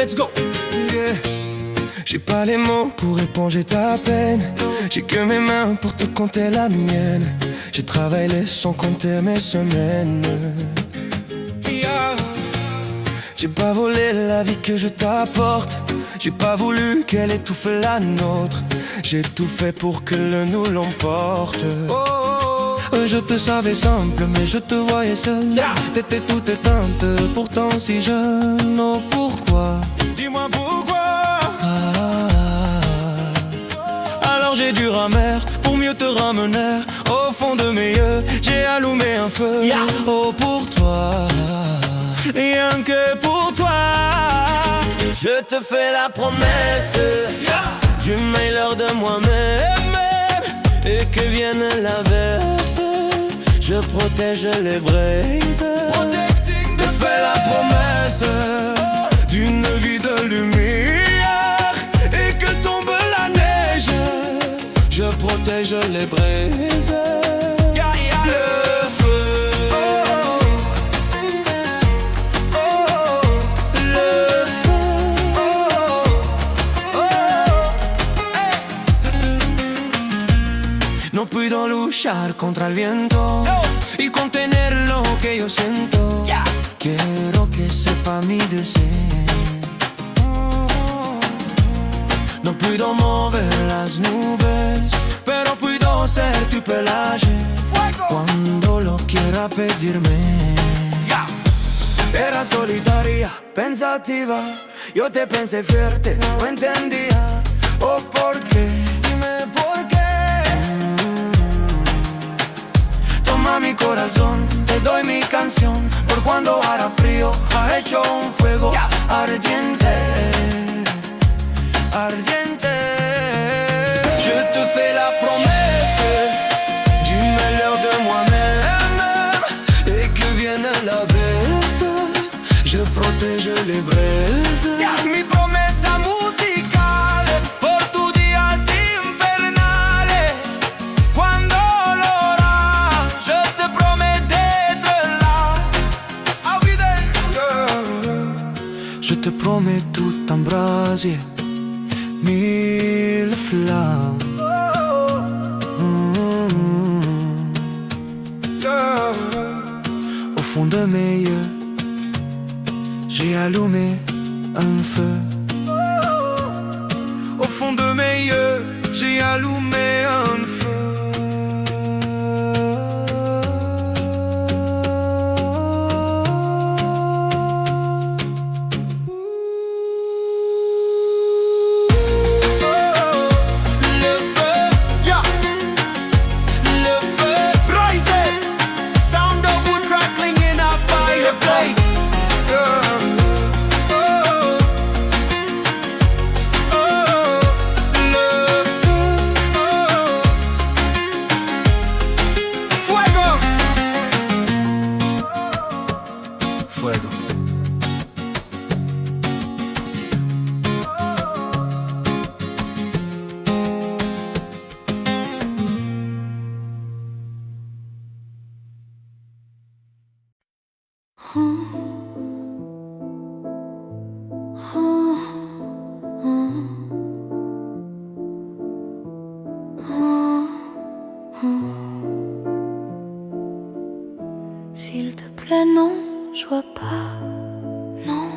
let's go. Yeah. J'ai pas les mots pour éponger ta peine. J'ai que mes mains pour te compter la mienne. J'ai travaillé sans compter mes semaines. Yeah. J'ai pas volé la vie que je t'apporte. J'ai pas voulu qu'elle étouffe la nôtre. J'ai tout fait pour que le nous l'emporte. Je te savais simple mais je te voyais seule. T'étais toute éteinte, pourtant si jeune. Oh pourquoi? Dis-moi pourquoi. Alors j'ai dû ramer pour mieux te ramener. Au fond de mes yeux, j'ai allumé un feu. Oh pour toi, rien que pour toi. Je te fais la promesse du meilleur de moi-même. Et que vienne l'averse, je protège les braises. Protecting te fais la promesse d'une vie de lumière. Et que tombe la neige, je protège les braises. Le feu, le feu, no puedo luchar contra el viento y contener lo que yo siento. Quiero que sepa mi deseo. No puedo mover las nubes, pero puedo ser tu pelaje cuando lo quiera pedirme. Era solitaria, pensativa, yo te pensé fuerte, no entendía. Oh, ¿por qué? Dime por qué. Toma mi corazón, te doy mi canción. Por cuando hará frío, ha hecho un fuego ardiente, ardiente. Je te fais la promesse du meilleur de moi-même. Et que vienne l'averse, je protège les braises. Mi promesa musical por tus días infernales. Cuando lo harás, je te promets d'être là. I'll be there. Je te promets tout un brasier, mille flammes. Au fond de mes yeux, j'ai allumé un feu. Au fond de mes yeux, j'ai allumé un feu. S'il te plaît, non, je vois pas, non,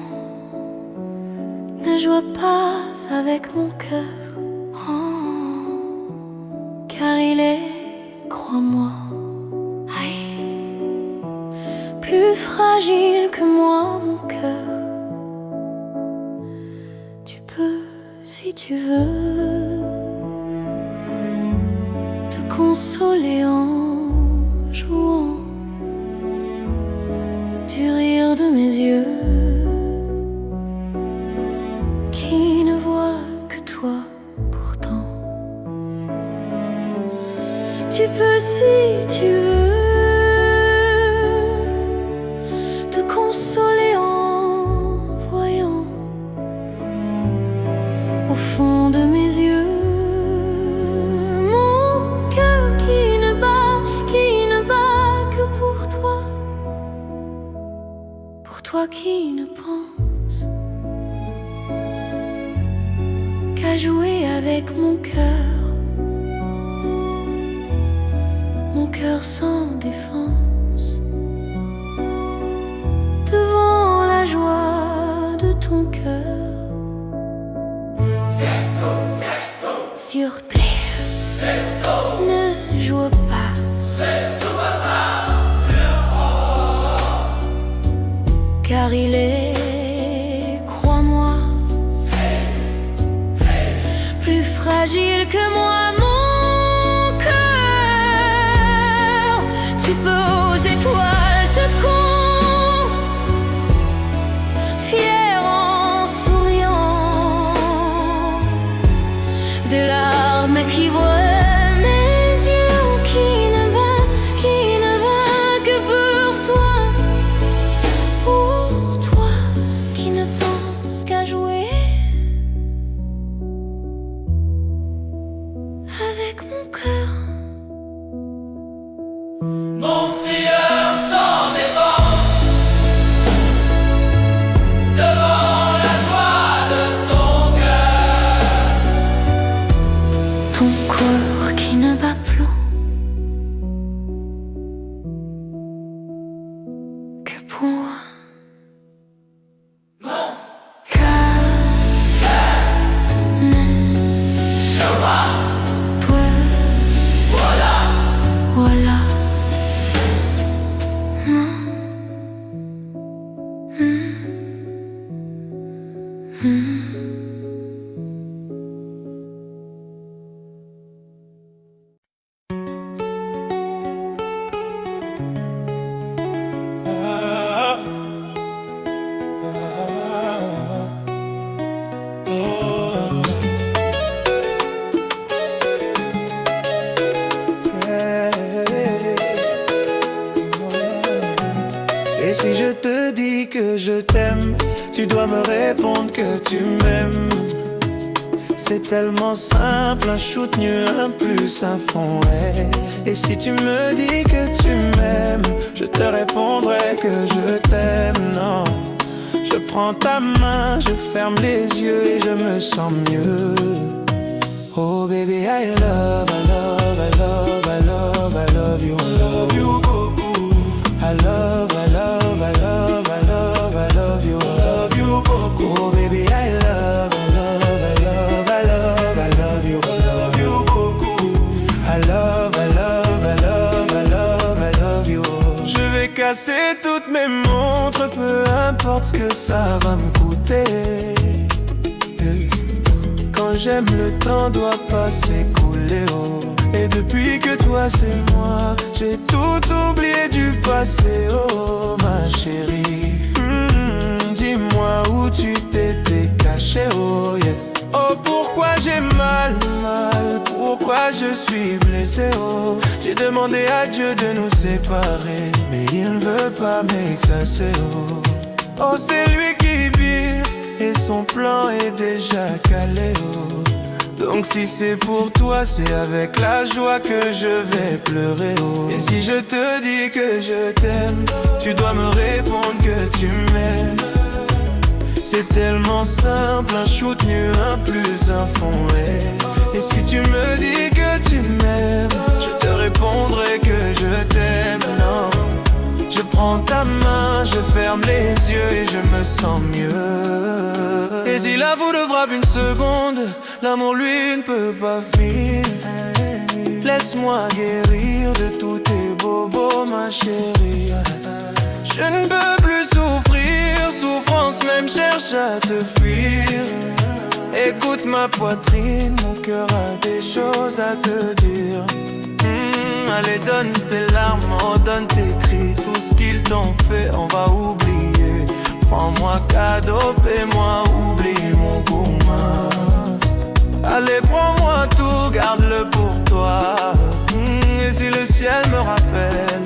ne joue pas avec mon cœur, oh, car il est, crois-moi, plus fragile que moi, mon cœur. Tu peux, si tu veux, te consoler en jouant du rire de mes yeux qui ne voient que toi pourtant. Tu peux, si tu veux, te consoler en voyant au fond de mes yeux mon cœur qui ne bat que pour toi. Toi qui ne pense jouer avec mon cœur sans défense, devant la joie de ton cœur. S'il te plaît, ne joue pas, car il est, crois-moi, plus fragile que moi, mon cœur. Tu peux aux étoiles te confier en souriant, des larmes qui voient mes yeux, qui ne va que pour toi, qui ne pense qu'à jouer avec mon cœur. Mon silleur sans défense, devant la joie de ton cœur. Ton corps qui ne bat plus que pour moi. Mon Car ne peut, voilà. voilà. Non. Et si je te dis que je t'aime, tu dois me répondre que tu m'aimes. C'est tellement simple, un shoot mieux, un plus, un fond, ouais. Et si tu me dis que tu m'aimes, je te répondrai que je t'aime, non. Je prends ta main, je ferme les yeux et je me sens mieux. Oh baby, I love, I love, I love, I love, I love you, I love you, I love, I love, I love, I love, I love you, I love you, oh baby, I love, I love, I love, I love, I love you, I love you, I love, I love, I love, I love, I love you. Je vais casser toutes mes montres, peu importe ce que ça va me coûter. Quand j'aime, le temps doit pas s'écouler, oh. Et depuis que toi c'est moi, j'ai tout oublié du passé, oh ma chérie. Dis-moi où tu t'étais caché, oh yeah. Oh pourquoi j'ai mal, pourquoi je suis blessé, oh. J'ai demandé à Dieu de nous séparer, mais il ne veut pas m'exaucer, oh. Oh c'est lui qui vit et son plan est déjà calé, oh. Donc si c'est pour toi, c'est avec la joie que je vais pleurer, oh. Et si je te dis que je t'aime, tu dois me répondre que tu m'aimes. C'est tellement simple, un shoot mieux, un plus, un fond, ouais. Et si tu me dis que tu m'aimes, je te répondrai que je t'aime, non. Je prends ta main, je ferme les yeux et je me sens mieux. Et si la foudre frappe une seconde, l'amour lui ne peut pas finir. Laisse-moi guérir de tous tes bobos, ma chérie. Je ne peux plus souffrir, souffrance même cherche à te fuir. Écoute ma poitrine, mon cœur a des choses à te dire. Allez donne tes larmes, oh, donne tes cris. Tout ce qu'ils t'ont fait, on va oublier. Prends-moi cadeau, fais-moi oublier mon gourmand. Allez prends-moi tout, garde-le pour toi. Et si le ciel me rappelle,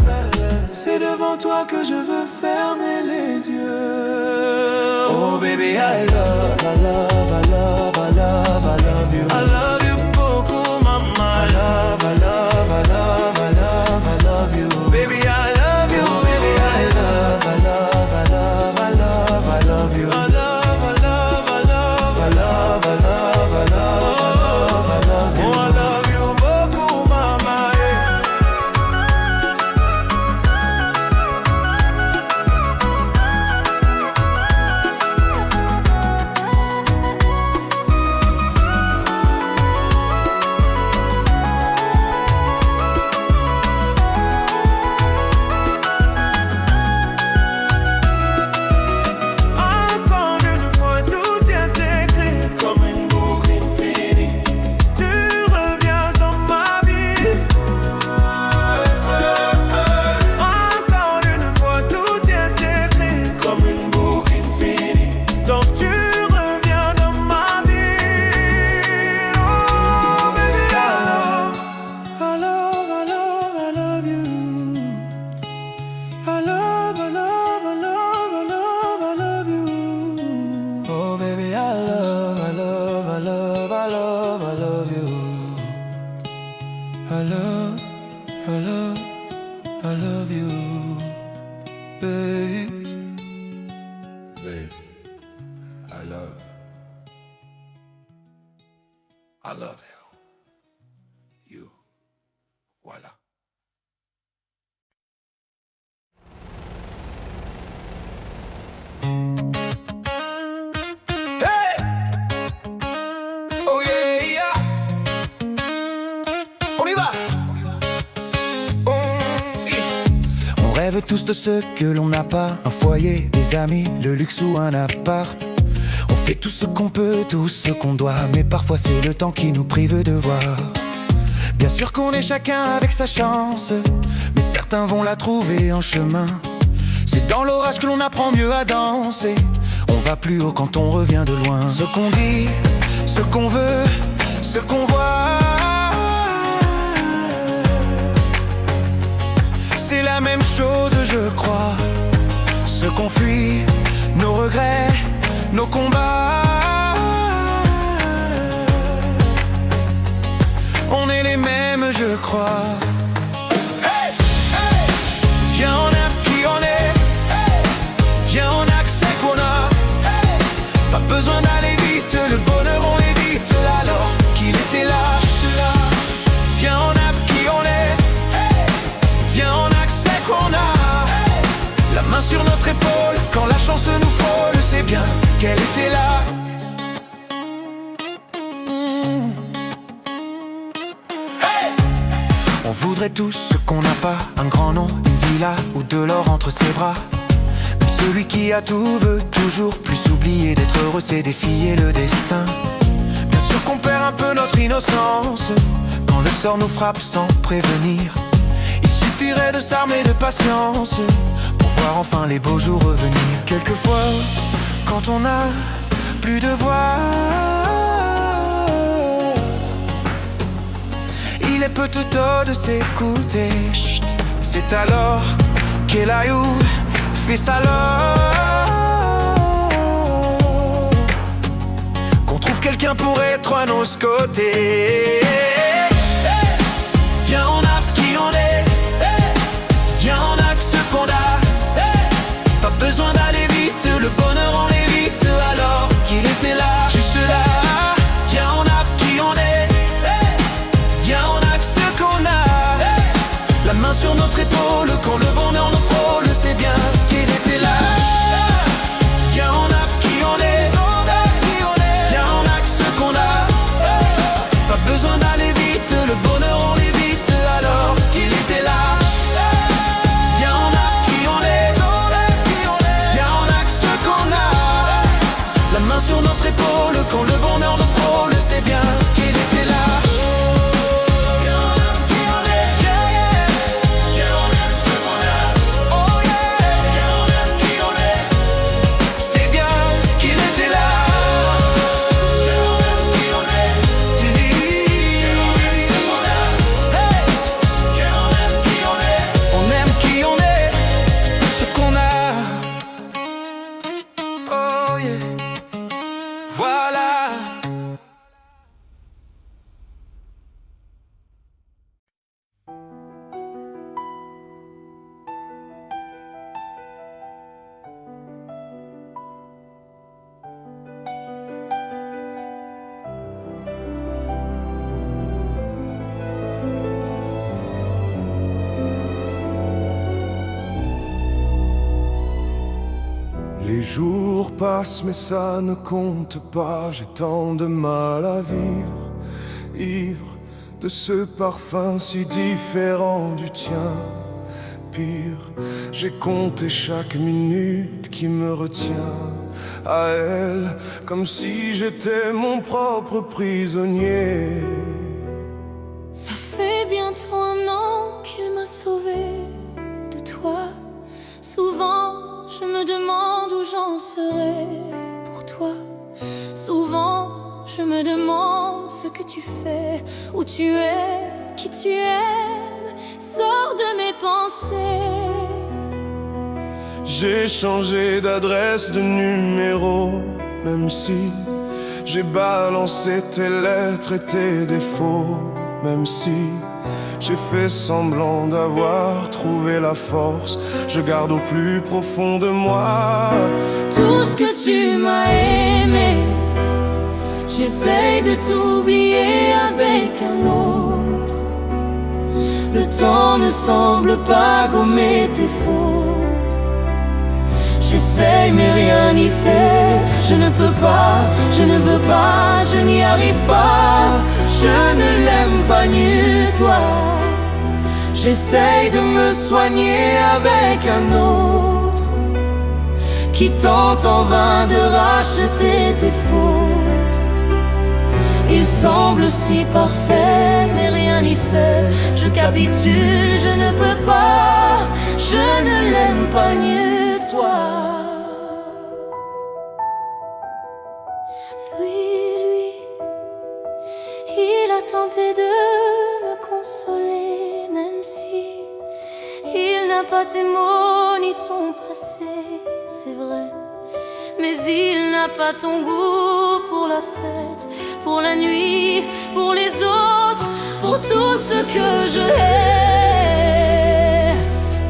c'est devant toi que je veux fermer les yeux. Oh baby, I love, I love, I love, I love, I love you. I love you beaucoup, mama. I love, I love, I love, I love, I love you. Baby, I love you, baby, I love, I love, I love, I love, I love you. I love, I love, I love, I love, I love, I love. I love, I love, I love you, babe. Babe, I love you. Voilà. Hey! Oh yeah, yeah. On y va! On rêve tous de ce que l'on n'a pas, un foyer, des amis, le luxe ou un appart. On fait tout ce qu'on peut, tout ce qu'on doit, mais parfois c'est le temps qui nous prive de voir. Bien sûr qu'on est chacun avec sa chance, mais certains vont la trouver en chemin. C'est dans l'orage que l'on apprend mieux à danser. On va plus haut quand on revient de loin. Ce qu'on dit, ce qu'on veut, ce qu'on voit, c'est la même chose, je crois. Ce qu'on fuit, nos regrets, nos combats, on est les mêmes, je crois. Hey, hey. Viens, on aime qui on est. Hey. Viens, on accepte qu'on a. Hey. Pas besoin d'aller vite, le bonheur on l'évite. Alors qu'il était là, juste là. Viens, on aime qui on est. Hey. Viens, on accepte qu'on a. Hey. La main sur notre épaule, quand la chance nous frôle, c'est bien qu'elle était là. Hey. On voudrait tous ce qu'on n'a pas, un grand nom, une villa ou de l'or entre ses bras. Même celui qui a tout veut toujours plus oublier d'être heureux, c'est défier le destin. Bien sûr qu'on perd un peu notre innocence quand le sort nous frappe sans prévenir. Il suffirait de s'armer de patience pour voir enfin les beaux jours revenir. Quelquefois, quand on n'a plus de voix, il est peu tout tôt de s'écouter. Chut, c'est alors qu'elle a eu fait ça qu'on trouve quelqu'un pour être à nos côtés. Viens, on a qui on est. Viens, on a que ce qu'on a. Pas besoin d'aller vite, le bonheur on l'évite. Alors qu'il était là, juste là. Viens, on a qui on est. Viens, on a que ce qu'on a. La main sur notre épaule, quand le bonheur nous frôle, c'est bien qu'il était là. Viens, on a qui on est. Viens, on a que ce qu'on a. Pas besoin d'aller vite, le bonheur on l'évite. Alors qu'il était là. Viens, on a qui on est. Viens, on a que ce qu'on a. La main sur notre épaule, quand le bonheur nous frôle, c'est bien qu'il était là. Les jours passent mais ça ne compte pas. J'ai tant de mal à vivre, ivre de ce parfum si différent du tien. Pire, j'ai compté chaque minute qui me retient à elle, comme si j'étais mon propre prisonnier. Ça fait bientôt 1 an qu'il m'a sauvé de toi. Souvent je me demande où j'en serai pour toi. Souvent je me demande ce que tu fais, où tu es, qui tu aimes. Sors de mes pensées. J'ai changé d'adresse, de numéro, même si j'ai balancé tes lettres et tes défauts. Même si J'ai fait semblant d'avoir trouvé la force. Je garde au plus profond de moi tout ce que tu m'as aimé. J'essaye de t'oublier avec un autre. Le temps ne semble pas gommer tes fautes. J'essaye mais rien n'y fait. Je ne peux pas, je ne veux pas, je n'y arrive pas. Je ne l'aime pas nu toi. J'essaye de me soigner avec un autre qui tente en vain de racheter tes fautes. Il semble si parfait, mais rien n'y fait. Je capitule, je ne peux pas, je ne l'aime pas mieux toi. Lui, il a tenté de me consoler, même si il n'a pas tes mots ni ton passé, c'est vrai. Mais il n'a pas ton goût pour la fête, pour la nuit, pour les autres, pour tout ce que je hais.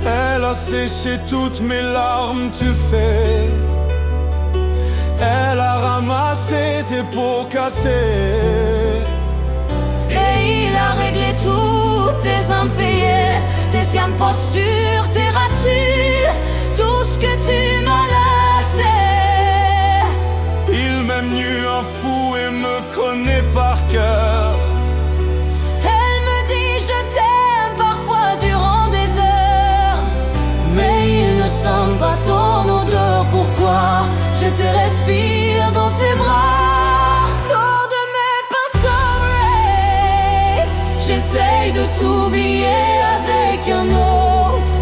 Elle a séché toutes mes larmes, tu fais. Elle a ramassé tes pots cassés. Et il a réglé tous tes impayés, tes sciames postures, tes ratures, tout ce que tu m'as laissé. Il m'aime nu un fou et me connaît par cœur. Elle me dit je t'aime parfois durant des heures, mais il ne sent pas ton odeur. Pourquoi je te respire dans ses bras? Sors de mes pinceaux, Ray. J'essaye de t'oublier avec un autre.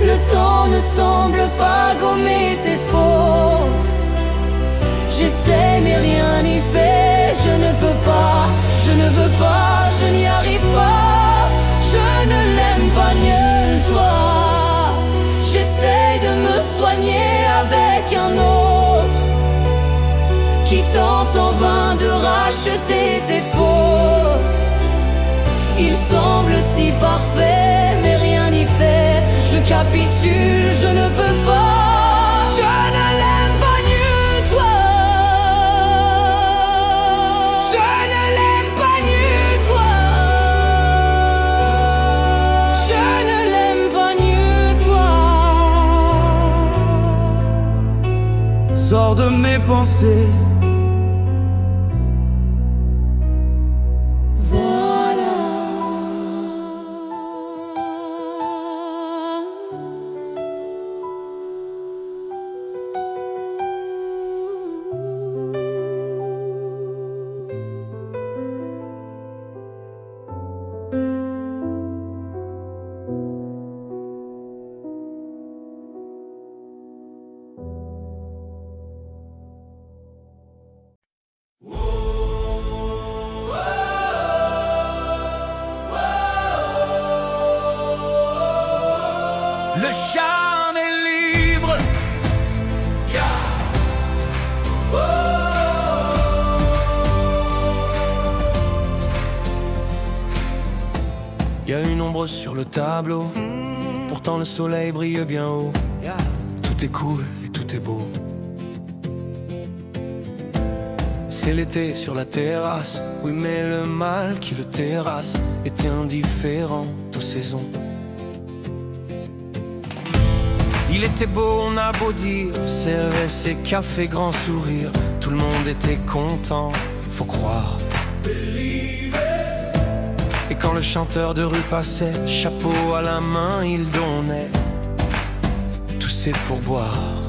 Le temps ne semble pas gommer tes fautes. J'essaie mais rien n'y fait. Je ne peux pas, je ne veux pas, je n'y arrive pas. Je ne l'aime pas mieux que toi. J'essaie de me soigner avec un autre qui tente en vain de racheter tes fautes. Il semble si parfait, mais rien n'y fait. Je capitule, je ne peux pas. Je ne l'aime pas mieux que toi. Je ne l'aime pas mieux que toi. Je ne l'aime pas mieux que toi. Sors de mes pensées. Le charme est libre. Y a une ombre sur le tableau, pourtant le soleil brille bien haut. Tout est cool et tout est beau. C'est l'été sur la terrasse, oui mais le mal qui le terrasse était indifférent aux saisons. Il était beau, on a beau dire, servait ses cafés, grand sourire. Tout le monde était content, faut croire. Et quand le chanteur de rue passait, chapeau à la main, il donnait tous ses pourboires.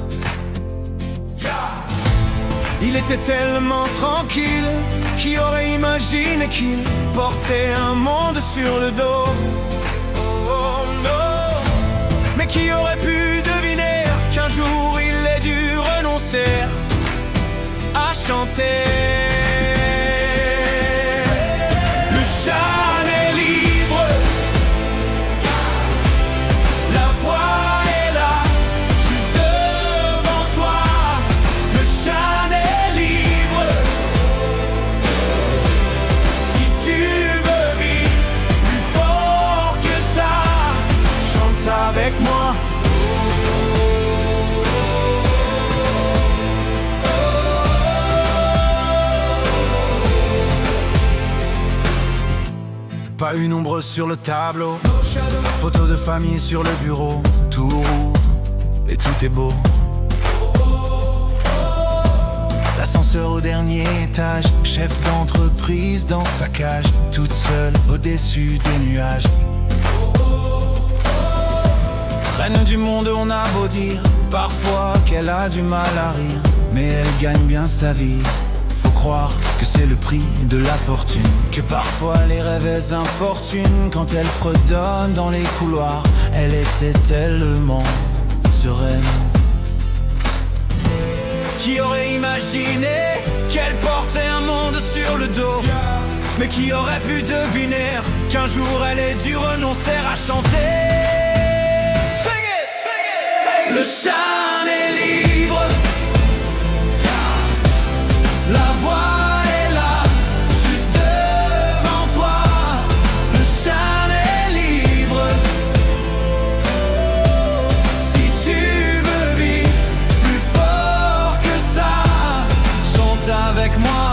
Il était tellement tranquille, qui aurait imaginé qu'il portait un monde sur le dos. Oh non, mais qui aurait pu deviner qu'un jour il ait dû renoncer à chanter. Le chant est libre, la voix est là, juste devant toi. Le chant est libre, si tu veux vivre plus pas une ombre sur le tableau. Photo de famille sur le bureau. Tout roule et tout est beau. L'ascenseur au dernier étage, chef d'entreprise dans sa cage, toute seule au-dessus des nuages. Reine du monde, on a beau dire parfois qu'elle a du mal à rire, mais elle gagne bien sa vie. Faut croire que c'est le prix de la fortune, que parfois les rêves importunent. Quand elle fredonne dans les couloirs, elle était tellement sereine. Qui aurait imaginé qu'elle portait un monde sur le dos? Mais qui aurait pu deviner qu'un jour elle ait dû renoncer à chanter? Sing it, sing it. Le chant est libre, la voix est là, juste devant toi. Le chant est libre. Si tu veux vivre plus fort que ça, chante avec moi.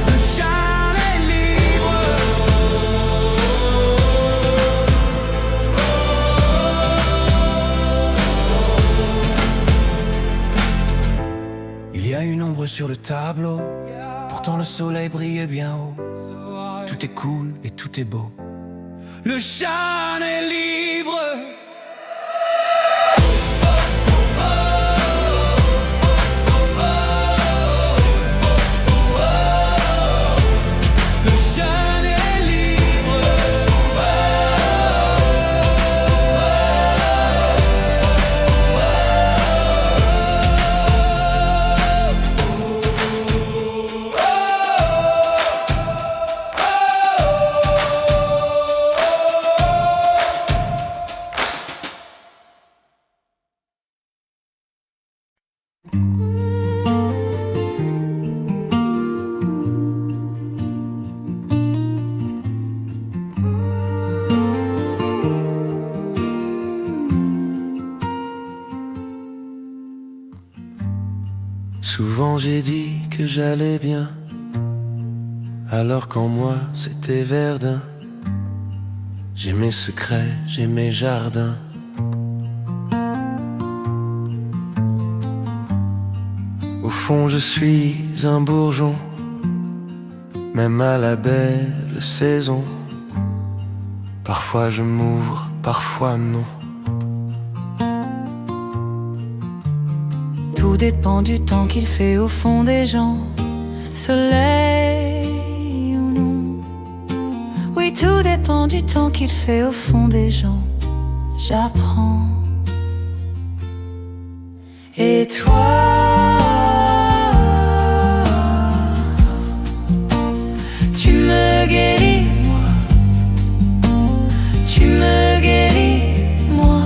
Le chant est libre. Il y a une ombre sur le tableau, pourtant le soleil brille bien haut. Tout est cool et tout est beau. Le chant est libre. Le chant est libre. Souvent j'ai dit que j'allais bien, alors qu'en moi c'était Verdun. J'ai mes secrets, j'ai mes jardins. Au fond je suis un bourgeon, même à la belle saison. Parfois je m'ouvre, parfois non. Tout dépend du temps qu'il fait au fond des gens, soleil ou non. Oui, tout dépend du temps qu'il fait au fond des gens. J'apprends. Et toi, tu me guéris, moi. Tu me guéris, moi.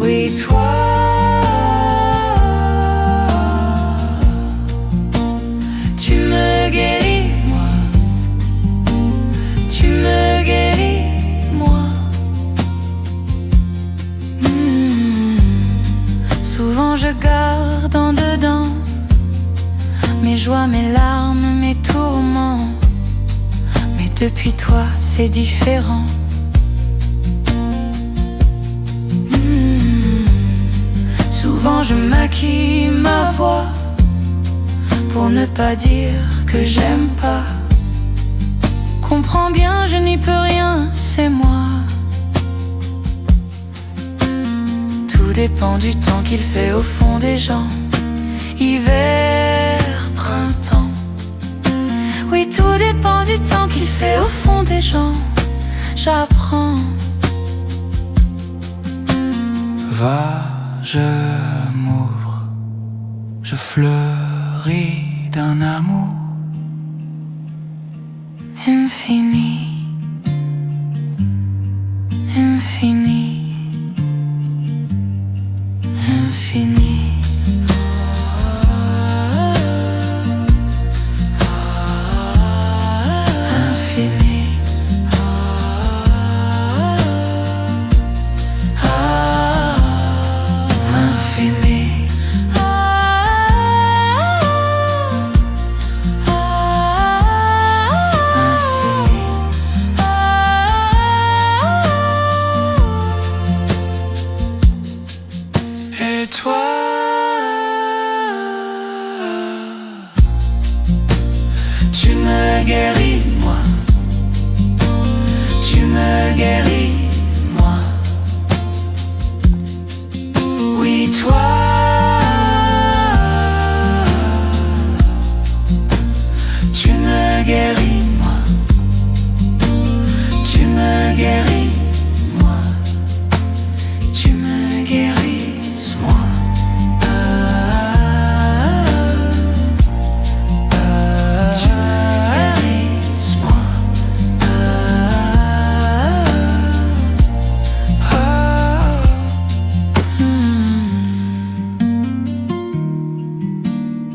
Oui, toi, tu me guéris, moi. Tu me guéris, moi. Souvent je garde en dedans mes joies, mes larmes, mes tourments. Mais depuis toi, c'est différent. Souvent je maquille ma voix pour ne pas dire que j'aime pas. Comprends bien, je n'y peux rien, c'est moi. Tout dépend du temps qu'il fait au fond des gens. Hiver, printemps. Oui, tout dépend du temps qu'il fait au fond des gens. J'apprends. Va, je m'ouvre, je fleuris d'un amour Infini, infini, infini. infini. guéris, moi. Tu me guéris, moi. Oui, toi. Tu me guéris, moi. Tu me guéris, moi. Tu me guéris, moi. Tu me guéris, moi.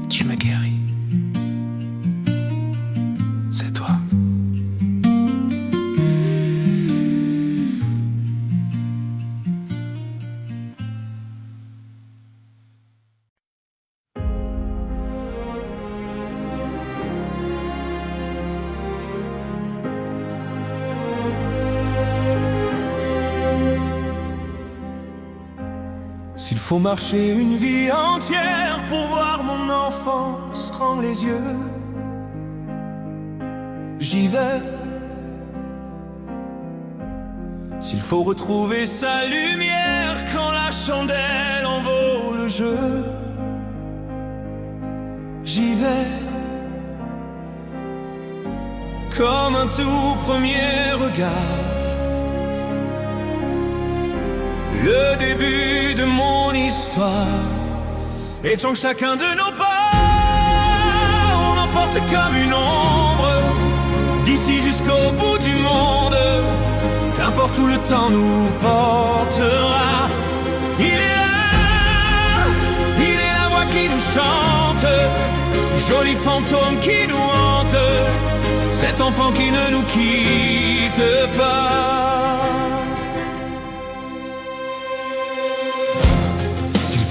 Tu me guéris. C'est toi. S'il faut marcher une vie entière pour voir mon enfance rendre les yeux, j'y vais. S'il faut retrouver sa lumière quand la chandelle en vaut le jeu, j'y vais. Comme un tout premier regard, le début de mon histoire. Et tant que chacun de nos pas, on emporte comme une ombre, d'ici jusqu'au bout du monde, qu'importe où le temps nous portera. Il est la voix qui nous chante, joli fantôme qui nous hante, cet enfant qui ne nous quitte pas.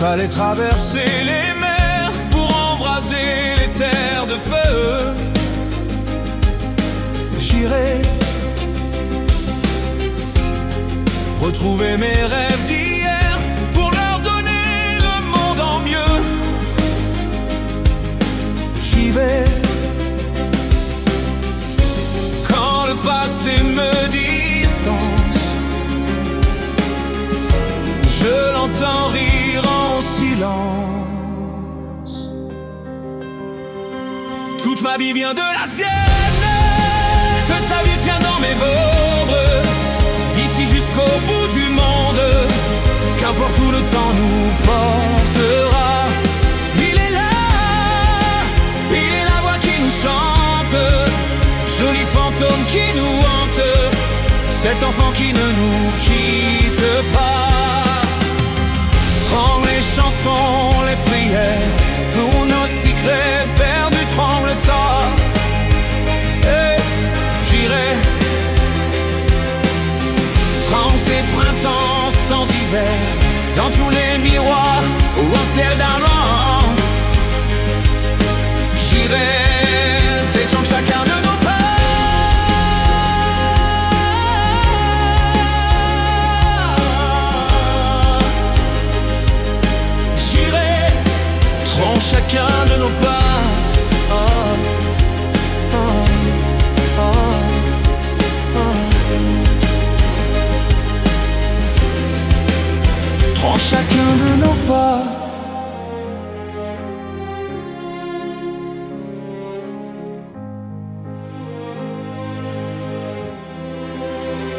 Fallait traverser les mers pour embraser les terres de feu, j'irai retrouver mes rêves d'hier pour leur donner le monde en mieux. J'y vais quand le passé me distance, je l'entends rire en silence. Toute ma vie vient de la sienne, toute sa vie tient dans mes membres, d'ici jusqu'au bout du monde, qu'importe où le temps nous portera. Il est là, il est la voix qui nous chante, joli fantôme qui nous hante, cet enfant qui ne nous quitte pas. Tremble les chansons, les prières, pour nos secrets perdus tremble le temps. Et j'irai tremble ces printemps sans hiver, dans tous les miroirs ou en ciel d'argent. J'irai, c'est chant chacun de nos pas. Chacun de nos pas, oh, oh, oh, oh. Prends chacun de nos pas.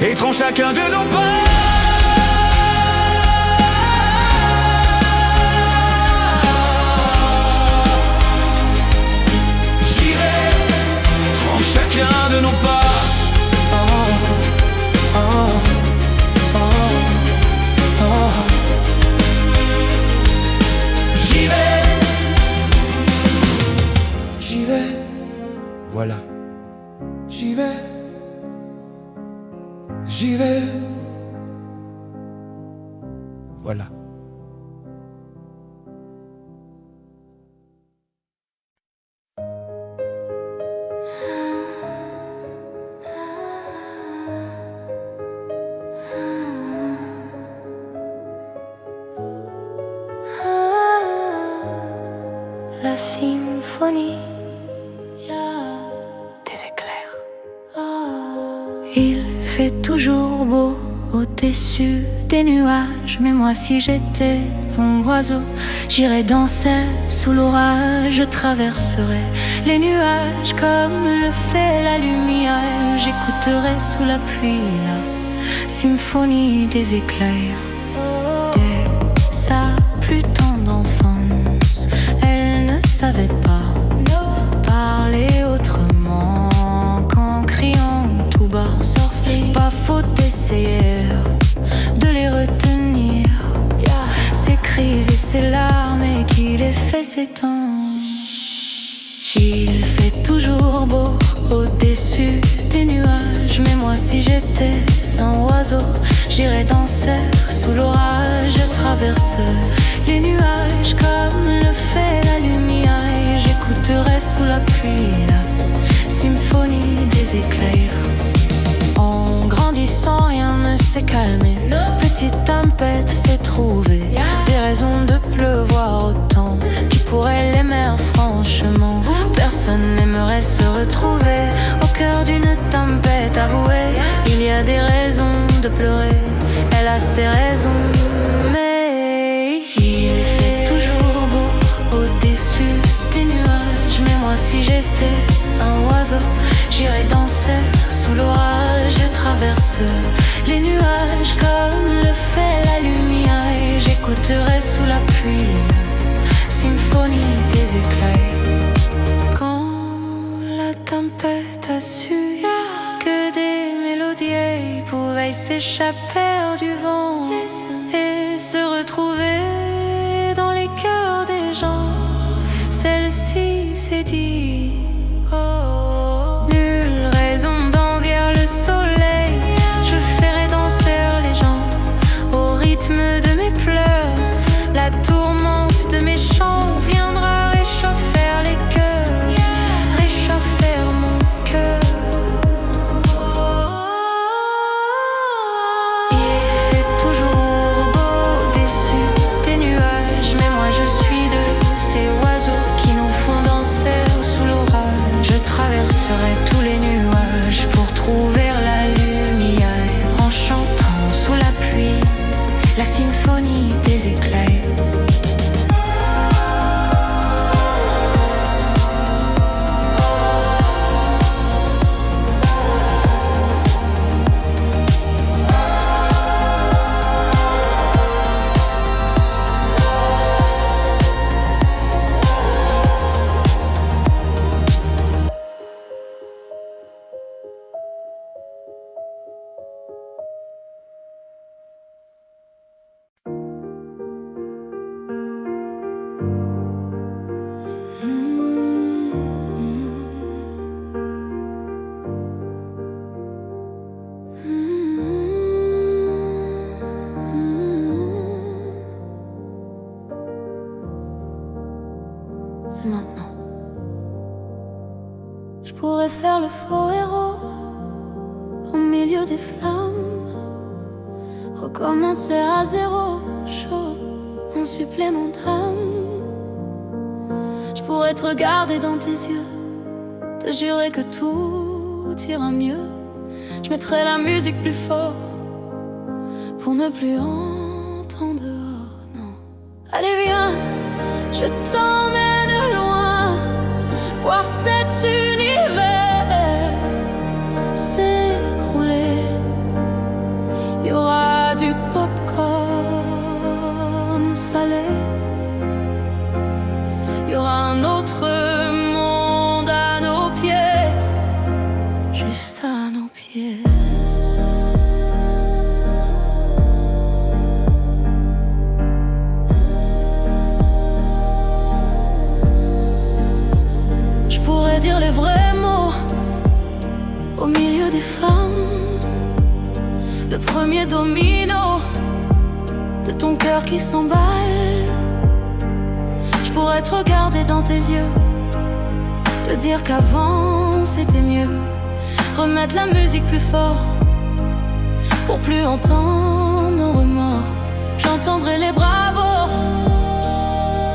Et prends chacun de nos pas. Chacun de nos pas, oh, oh, oh, oh. J'y vais, voilà. J'y vais, voilà. La symphonie des éclats. fait toujours beau au-dessus des nuages. Mais moi si j'étais un oiseau, j'irais danser sous l'orage. Je traverserais les nuages comme le fait la lumière. J'écouterais sous la pluie la symphonie des éclairs. Dès sa plus tendre enfance, elle ne savait pas parler autrement qu'en criant tout bas. Pas faute d'essayer de les retenir, ses cris et ses larmes, et qui les fait s'étendre. Il fait toujours beau au-dessus des nuages. Mais moi si j'étais un oiseau, j'irais danser sous l'orage. Je traverse les nuages comme le fait la lumière. Et j'écouterais sous la pluie la symphonie des éclairs. En grandissant, rien ne s'est calmé. Petite tempête s'est trouvée, des raisons de pleuvoir autant. Qui pourrait l'aimer franchement? Personne n'aimerait se retrouver au cœur d'une tempête avouée. Il y a des raisons de pleurer, elle a ses raisons. Mais il fait toujours beau au-dessus des nuages. Mais moi si j'étais un oiseau, j'irais danser sous l'orage. Je traverse les nuages comme le fait la lumière. Et j'écouterais sous la pluie symphonie des éclairs. Quand la tempête a su que des mélodies pouvaient s'échapper du vent et se retrouver dans les cœurs des gens, celle-ci s'est dit: oh, nulle raison d'envier le soleil. Je ferai danser les gens au rythme de mes pleurs. La tourmente de mes chants viendra réchauffer les cœurs, réchauffer mon cœur. Il fait toujours beau au-dessus des nuages. Mais moi je suis de ces oiseaux qui nous font danser sous l'orage. Je traverserai tous les nuages pour trouver la lumière, en chantant sous la pluie la symphonie des éclairs. C'est maintenant. Je pourrais faire le faux héros au milieu des flammes, recommencer à zéro, chaud, un supplément d'âme. Je pourrais te regarder dans tes yeux, te jurer que tout ira mieux. Je mettrai la musique plus fort pour ne plus entendre dehors, non. Allez viens, je t'emmène loin, voir cet univers s'écrouler. Il y aura du popcorn salé, il y aura un autre monde à nos pieds, juste à nos pieds. Dire les vrais mots au milieu des femmes, le premier domino de ton cœur qui s'emballe. Je pourrais te regarder dans tes yeux, te dire qu'avant c'était mieux, remettre la musique plus fort pour plus entendre nos remords. J'entendrai les bravos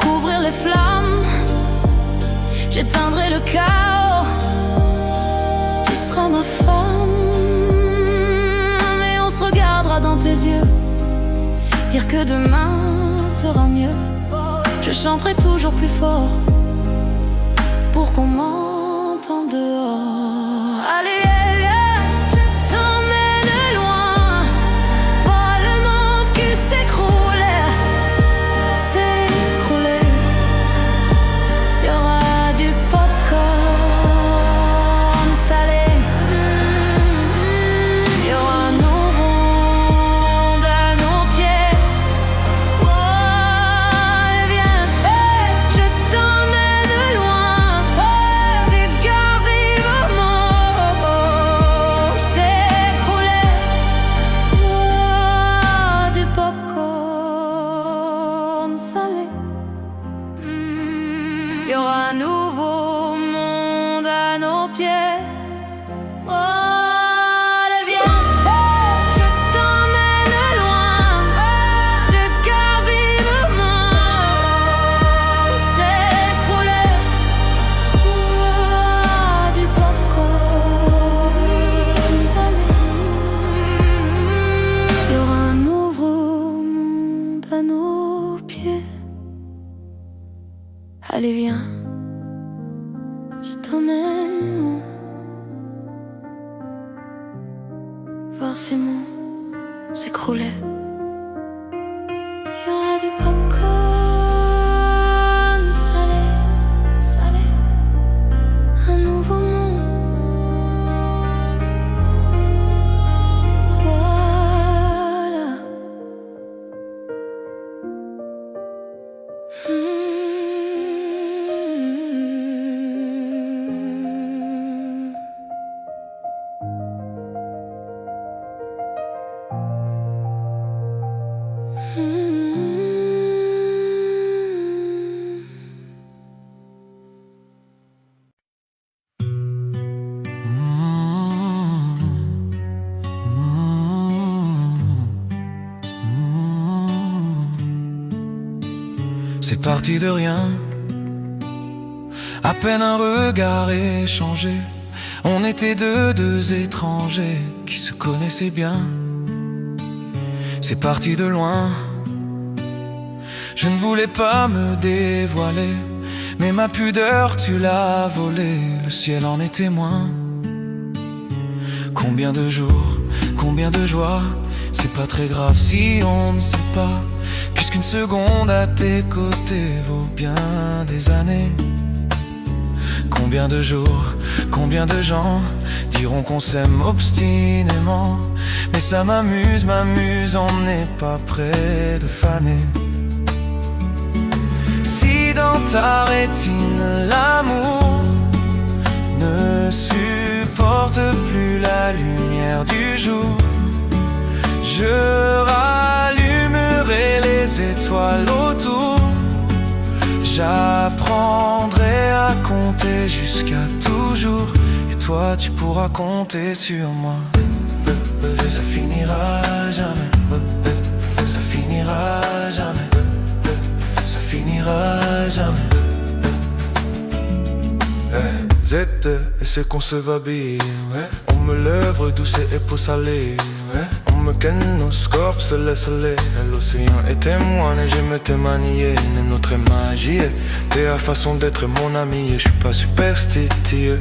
couvrir les flammes, j'éteindrai le chaos, tu seras ma femme. dire que demain sera mieux. Je chanterai toujours plus fort pour qu'on m'entende dehors. Allez, je t'emmène loin, voir le monde qui s'écroule, s'écrouler. Il y aura du popcorn salé. Il y aura un nouveau monde à nos pieds. Oh, viens, je t'emmène loin, regarde vivement s'écrouler. Oh, du popcorn salé. Il y aura un nouveau monde à nos pieds. Oh, viens, je t'emmène loin, regarde vivement s'écrouler. Oh, du popcorn salé. Il y aura un nouveau monde à nos pieds. Allez, viens, je t'emmène voir ces monts s'écrouler. Il y aura du popcorn salé, salé, un nouveau monde. Voilà. C'est parti de rien, à peine un regard échangé. On était deux étrangers qui se connaissaient bien. C'est parti de loin, je ne voulais pas me dévoiler, mais ma pudeur tu l'as volée, le ciel en est témoin. Combien de jours, combien de joies, c'est pas très grave si on ne sait pas, puisqu'une seconde à tes côtés vaut bien des années. Combien de jours, combien de gens diront qu'on s'aime obstinément, mais ça m'amuse, on n'est pas près de faner. Si dans ta rétine l'amour ne supporte plus la lumière du jour, je rallumerai les étoiles autour. J'apprendrai à compter jusqu'à toujours, et toi tu pourras compter sur moi. Ça finira jamais, ça finira jamais, ça finira jamais. Zette, et c'est qu'on se va bien, ouais. On me lèvre douce et peau salée, ouais. On me ken nos scorps, se laisse aller. L'océan est témoin et j'aime te manier. Notre magie, t'es la façon d'être mon ami. Et je suis pas superstitieux,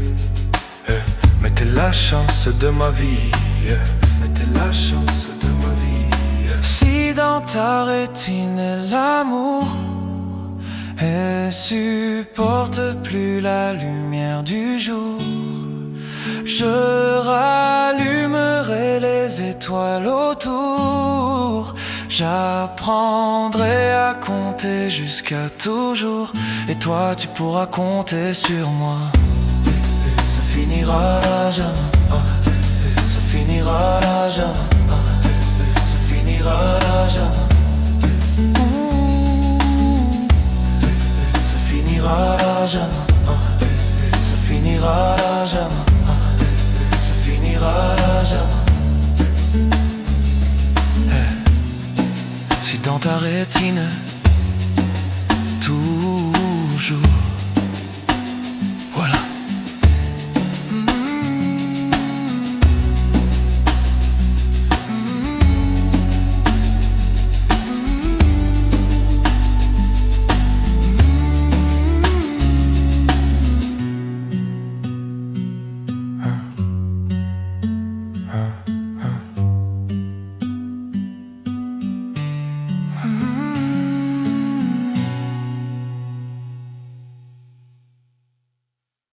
mais t'es la chance de ma vie, mais t'es la chance de ma vie. Si dans ta rétine l'amour elle supporte plus la lumière du jour, je rallumerai les étoiles autour. J'apprendrai à compter jusqu'à toujours, et toi tu pourras compter sur moi. Ça finira jamais, ça finira jamais, ça finira jamais. Ça finira jamais, ça finira jamais, ça finira jamais. Si dans ta rétine